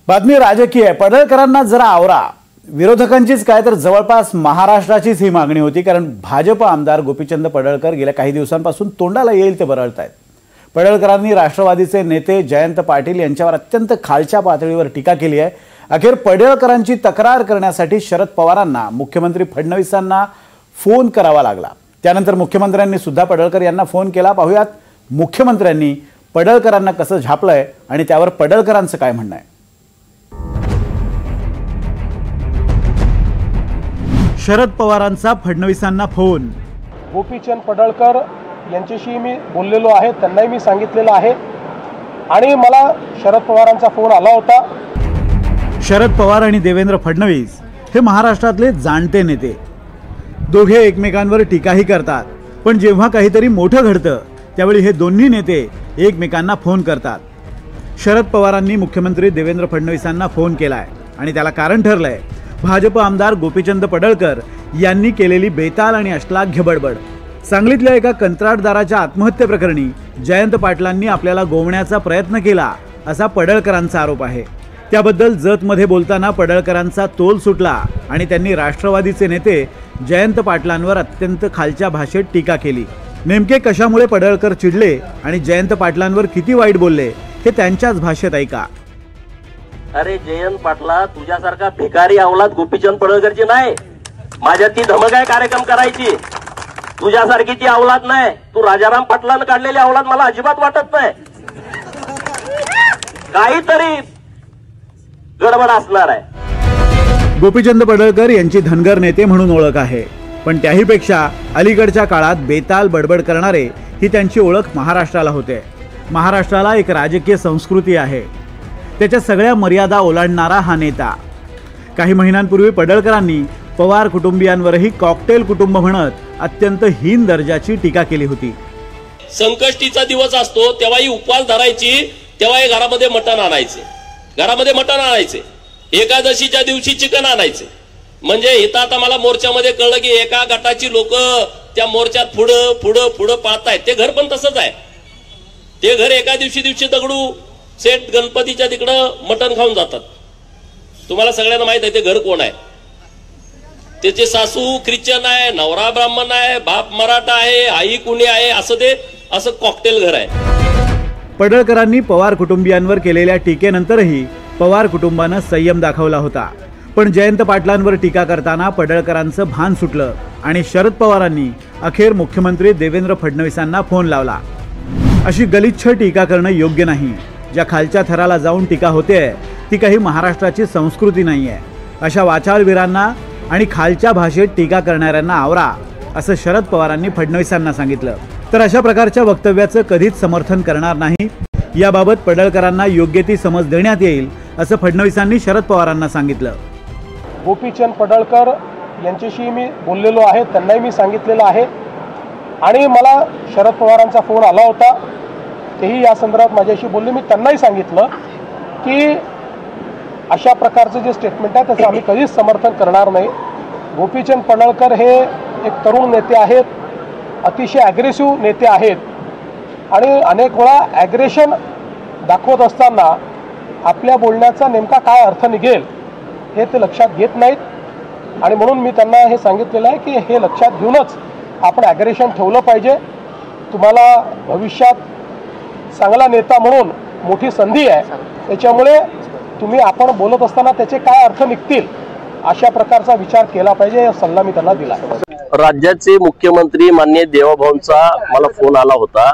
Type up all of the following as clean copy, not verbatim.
बातमी राजकीय आहे। पडळकरांना जरा आवरा। विरोधकांचीच काय तर जवळपास महाराष्ट्राचीच ही मागणी होती, कारण भाजप आमदार गोपीचंद पडळकर गेल्या काही दिवसांपासून तोंडाला येईल ते बरळतायत। पडळकरांनी राष्ट्रवादीचे नेते जयंत पाटील यांच्यावर अत्यंत खालच्या पातळीवर टीका केली आहे। अखेर पडळकरांची तक्रार करण्यासाठी शरद पवारांना मुख्यमंत्री फडणवीसांना फोन करावा लागला। त्यानंतर मुख्यमंत्र्यांनी सुद्धा पडळकर यांना फोन केला। पाहूयात मुख्यमंत्र्यांनी पडळकरांना कसं झापलंय आणि त्यावर पडळकरांचं काय म्हणणं आहे। शरद पवारांचा फडणवीसांना फोन। गोपीचंद पडळकर यांच्याशी मी बोललेलो आहे, त्यांनाही मी सांगितलेलं आहे आणि मला शरद पवारांचा फोन आला होता। शरद पवार आणि देवेंद्र फडणवीस हे महाराष्ट्रातले जाणते नेते। दोघे एकमेकांवर टीकाही करतात, पण जेव्हा काहीतरी मोठं घडतं त्यावेळी हे दोन्ही नेते एकमेकांना फोन करतात। शरद पवारांनी मुख्यमंत्री देवेंद्र फडणवीसांना फोन केलाय आणि त्याला कारण ठरलंय भाजप आमदार गोपीचंद पडळकर यांनी केलेली बेताल आणि अश्लाघ्य बडबड। सांगलीतल्या एका कंत्राटदाराच्या आत्महत्येप्रकरणी जयंत पाटलांनी आपल्याला गोवण्याचा प्रयत्न केला असा पडळकरांचा आरोप आहे। त्याबद्दल जतमध्ये बोलताना पडळकरांचा तोल सुटला आणि त्यांनी राष्ट्रवादीचे नेते जयंत पाटलांवर अत्यंत खालच्या भाषेत टीका केली। नेमके कशामुळे पडळकर चिडले आणि जयंत पाटलांवर किती वाईट बोलले हे त्यांच्याच भाषेत ऐका। अरे जयंत पाटला, तुझ्यासारखा भिकारी अवलाद गोपीचंद पडळकरची नाही। माझ्या ती धमक आहे कार्यक्रम करायची। तुझ्यासारखी ती अवलाद नाही। तू राजाराम पाटलांना काढलेली अवलाद मला अजिबात वाटत नाही। काहीतरी गडबड असणार आहे। गोपीचंद पडळकर यांची धनगर नेते म्हणून ओळख आहे, पण त्याहीपेक्षा अलीकडच्या काळात बेताल बडबड करणारे ही त्यांची ओळख महाराष्ट्राला होते। महाराष्ट्राला एक राजकीय संस्कृती आहे, त्याच्या सगळ्या मर्यादा ओलांडणारा हा नेता। काही महिन्यांपूर्वी पडळकरांनी पवार कुटुंबियांवरही कॉकटेल कुटुंब म्हणत अत्यंत हीन दर्जाची टीका केली होती। संकष्टीचा दिवस असतो तेव्हाही उपवास धरायची, तेव्हाही घरामध्ये मटण आणायचे, एकादशीच्या दिवशी चिकन आणायचे। म्हणजे इथं आता मला मोर्चामध्ये कळलं की एका गटाची लोक त्या मोर्चात पुढं पुढं पुढं पाहतायत। ते घर पण तसंच आहे। ते घर एका दिवशी दगडू सेठ गणपतीच्या तिकडं मटण खाऊन जातात। तुम्हाला सगळ्यांना माहित आहे ते घर कोण आहे। त्याचे सासू ख्रिश्चन आहे, नवरा ब्राह्मण आहे, बाप मराठा आहे, आई कुणी आहे, असं कॉकटेल घर आहे। पडळकरांनी पवार कुटुंबियांवर केलेल्या टीकेनंतरही पवार कुटुंबानं संयम दाखवला होता, पण जयंत पाटलांवर टीका करताना पडळकरांचं भान सुटलं आणि शरद पवारांनी अखेर मुख्यमंत्री देवेंद्र फडणवीसांना फोन लावला। अशी गलिच्छ टीका करणं योग्य नाही। ज्या खालच्या थराला जाऊन टीका होते ती काही महाराष्ट्राची संस्कृती नाहीये। अशा वाचाळवीरांना आणि खालच्या भाषेत टीका करणाऱ्यांना आवरा, असं शरद पवारांनी फडणवीसांना सांगितलं। तर अशा प्रकारच्या वक्तव्याचं कधीच समर्थन करणार नाही। याबाबत पडळकरांना योग्य ती समज देण्यात येईल, असं फडणवीसांनी शरद पवारांना सांगितलं। गोपीचंद पडळकर यांच्याशी मी बोललेलो आहे, त्यांनाही मी सांगितलेलं आहे आणि मला शरद पवारांचा फोन आला होता। तेही या संदर्भात माझ्याशी बोलले। मी त्यांनाही सांगितलं की अशा प्रकारचं जे स्टेटमेंट आहे त्याचं आम्ही कधीच समर्थन करणार नाही। गोपीचंद पडळकर हे एक तरुण नेते आहेत, अतिशय ॲग्रेसिव्ह नेते आहेत आणि अनेक वेळा ॲग्रेशन दाखवत असताना आपल्या बोलण्याचा नेमका काय अर्थ निघेल हे ते लक्षात घेत नाहीत आणि म्हणून मी त्यांना हे सांगितलेलं आहे की हे लक्षात घेऊनच आपण ॲग्रेशन ठेवलं पाहिजे। तुम्हाला भविष्यात चांगला नेता म्हणून मोठी संधी आहे, त्याच्यामुळे तुम्ही आपण बोलत असताना त्याचे काय अर्थ निघतील अशा प्रकारचा विचार केला पाहिजे, हा सल्ला मी त्यांना दिला। राज्याचे मुख्यमंत्री माननीय देवाभाऊंचा मला फोन आला होता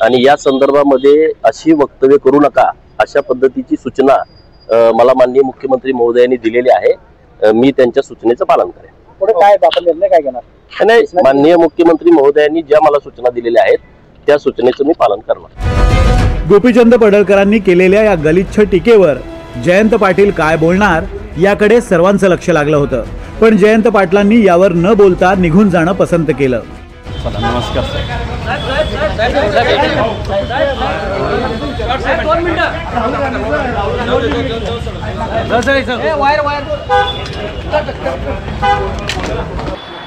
आणि या संदर्भामध्ये अशी वक्तव्य करू नका अशा पद्धतीची सूचना मला माननीय मुख्यमंत्री महोदयांनी दिलेली आहे। मी त्यांच्या सूचनेचं पालन करेन। पुढे काय आपण निर्णय काय घेणार? नाही, माननीय मुख्यमंत्री महोदयांनी ज्या मला सूचना दिलेल्या आहेत त्या सूचनेचं मी पालन करणार। गोपीचंद पडळकरांनी केलेल्या या गलिच्छ टीकेवर जयंत पाटील काय बोलणार याकडे सर्वांचं लक्ष लागलं होतं, पण जयंत पाटलांनी यावर न बोलता निघून जाणं पसंत केलं। नमस्कार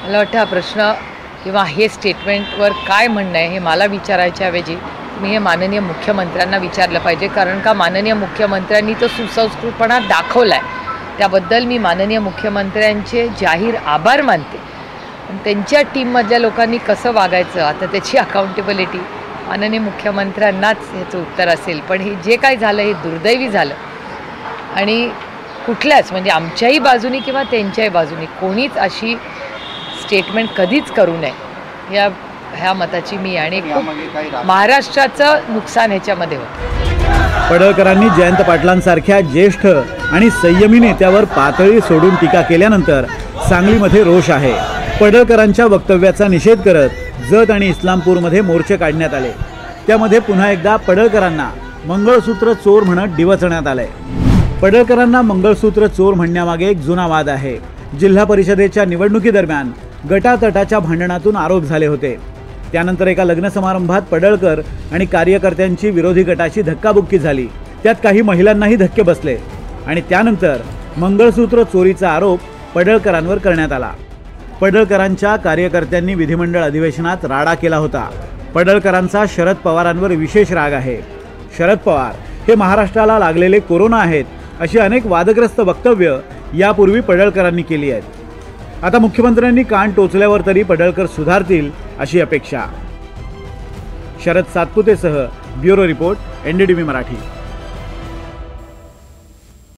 मला वाटतं हा प्रश्न किंवा हे स्टेटमेंटवर काय म्हणणं आहे हे मला विचारायच्या ऐवजी मी हे माननीय मुख्यमंत्र्यांना विचारलं पाहिजे, कारण का माननीय मुख्यमंत्र्यांनी तो सुसंस्कृतपणा दाखवला आहे. त्याबद्दल मी माननीय मुख्यमंत्र्यांचे जाहीर आभार मानते. पण त्यांच्या टीममधल्या लोकांनी कसं वागायचं, आता त्याची अकाउंटेबिलिटी माननीय मुख्यमंत्र्यांनाच ह्याचं उत्तर असेल. पण हे जे काय झालं हे दुर्दैवी झालं आणि कुठल्याच म्हणजे आमच्याही बाजूनी किंवा त्यांच्याही बाजूनी कोणीच अशी स्टेटमेंट कधीच करू नये ह्या मताची मी आणि खूप महाराष्ट्राचं नुकसान ह्याच्यामध्ये होतं. पडळकरांनी जयंत पाटलांसारख्या ज्येष्ठ आणि संयमी नेत्यावर पातळी सोडून टीका केल्यानंतर सांगलीमध्ये रोष आहे. पडळकरांच्या वक्तव्याचा निषेध करत जत आणि इस्लामपूरमध्ये मोर्चे काढण्यात आले. त्यामध्ये पुन्हा एकदा पडळकरांना मंगळसूत्र चोर म्हणत डिवचण्यात आलंय. पडळकरांना मंगळसूत्र चोर म्हणण्यामागे एक जुना वाद आहे. जिल्हा परिषदेच्या निवडणुकीदरम्यान गटातटाच्या भांडणातून आरोप झाले होते. त्यानंतर एका लग्न समारंभात पडळकर आणि कार्यकर्त्यांची विरोधी गटाची धक्काबुक्की झाली. त्यात काही महिलांनाही धक्के बसले आणि त्यानंतर मंगळसूत्र चोरीचा आरोप पडळकरांवर करण्यात आला. पडळकरांच्या कार्यकर्त्यांनी विधिमंडळ अधिवेशनात राडा केला होता. पडळकरांचा शरद पवारांवर विशेष राग आहे. शरद पवार हे महाराष्ट्राला लागलेले कोरोना आहेत अशी अनेक वादग्रस्त वक्तव्य यापूर्वी पडळकरांनी केली आहेत. आता मुख्यमंत्र्यांनी कान टोचल्यावर तरी पडळकर सुधारतील अशी अपेक्षा. शरद सातपुतेसह ब्युरो रिपोर्ट, NDTV मराठी.